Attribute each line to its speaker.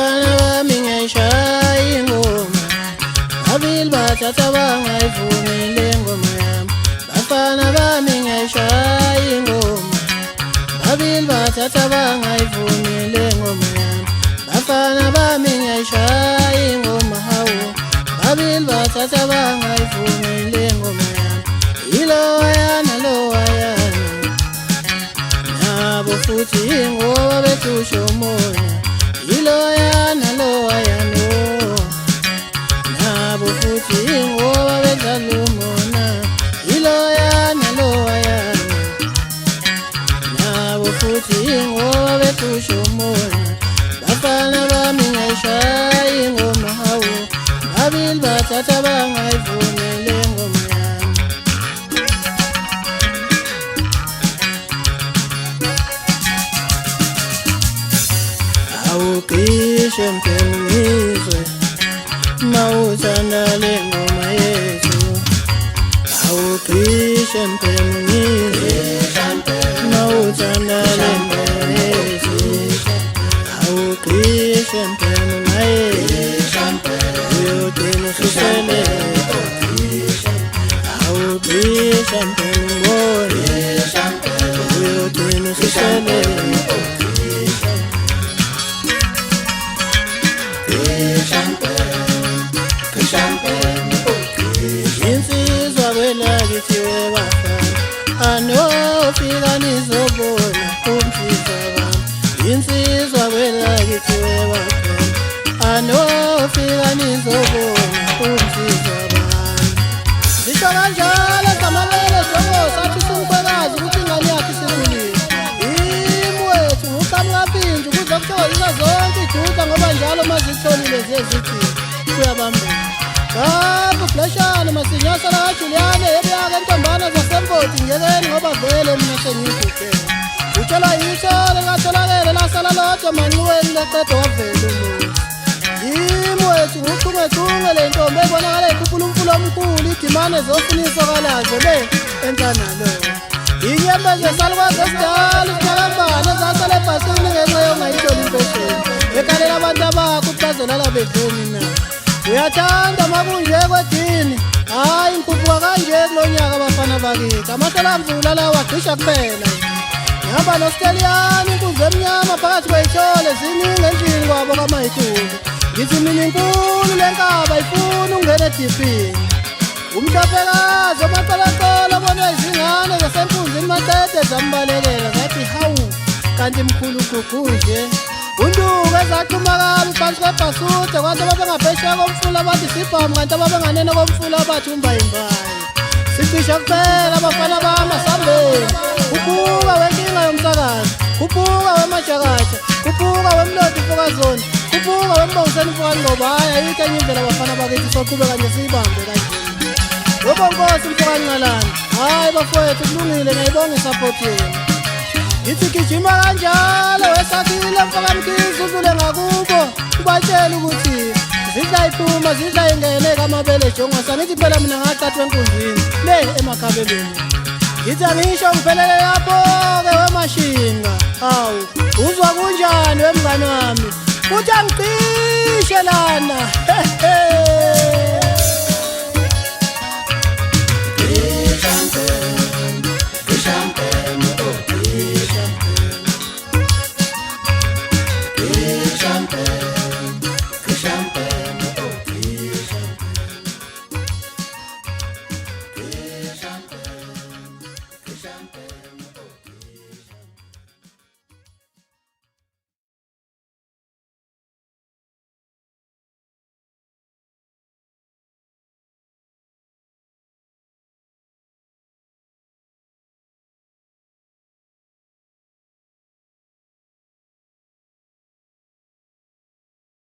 Speaker 1: bafana bami ngiyayishaya ingoma, babili bathatha bangayivumile ingoma yami. Bafana bami ngiyayishaya ingoma, babili bathatha bangayivumile ingoma yami. Bafana bami ngiyayishaya ingoma hawo, babili bathatha bangayivumile ingoma yami. Ilowayana lowayana nabo futhi ingoba bethusha umoya. Iloyana loyano nabo futhi ingoba bedlala umona. Iloyana loyano nabo futhi ingoba bethusha umoya. Bafana bami ngiyayishaya ingoma hawo, babili bathatha bangayivumile ingoma yami. Awuqishe mpengizwe mawuthanda le ngoma yethu. Awuqishe mpengizwe mawuthanda le ngoma yethu. Awuqishe mpengizwe uyogcina ususeleka. Awuqishe mpengizwe uyogcina ususeleka. Insizwa kwelakithi bafana, anofika nizobona umsizwa wami. Insizwa kwelakithi bafana, anofika nizobona umsizwa wami. Zisho kanjalo samalele jongo sathi sumkhwekazi ukuthi ingane yakhe isikhulile. Imwethu uqhamukaPintsha ukuzokuthola zonke ijuda ngoba njalo mazitholile ziyezithi kuyabambela. Kabu flashana masinyasa la Juliane ebeyake intombana zasemfoti ngekeni ngoba vele mina sengiyigugela. Utshela yishole katholakele lasala lodwa manxiweni leqeda wavela umuntu. Imwethu uchungechunge le ntombi ebonakala ikhuphula umfulo omkhulu idimane zofunisa kalazo le entanalo. Inyembezi esalukwazi esidala isinyakambane ezasala ebhasini ngenxa yongayitholi impesheni. Ekalela abantu abakho ukuthi bazolala bedleni na. Uyathanda makunje kwedini, hayi ngikhuphuka kanje kulo nyaka abafana bakithi. Amahlolamvula lawa agqisha kuphela. Ngihamba noSteliyani inkunzi emnyama phakathi kwey'thole ziningi endlini kwabo kaMayikhulu. Ngithi mina inkulu le nkaba ifuna ungena edipini. Umhlopekazi omaqolaqola obonwe izingane zasenkunzini matete zambalekela zathi hawu kanti mkhulu guguje. Unduku ezaxhuma kabi phansi kwebhasude kwathi ababengaphesheya komfula bathi sibhamu kanti ababenganene komfula bathi umbayimbayi. Sicisha kuphela abafana bamasambeni. Kubuka wenkinga yomsakazi, kubuka wemajakaja, kubuka wemlodi mfokazoni, kubuka wembongiseni mfokanqobo. Hhayi ayikho enye indlela abafana bakithi soqhubeka nje siyibambe kanjeni. Yebo Nkosi Mfokanqalana, hhayi bafowethu kulungile ngiyayibonga isapoti yenu. Ngithi gijima kanjalo wesakhile mfokamkhize udlule ngakubo ubatshela ukuthi zidla iphuma zidla ingene kamabele jongosa. Ngithi phela mina ngaqathwa enkunzini le emakhabeleni. Ngithi angisho ngiphelele lapho-ke wemashinga. Hawu uzwa kunjani wemngane wami?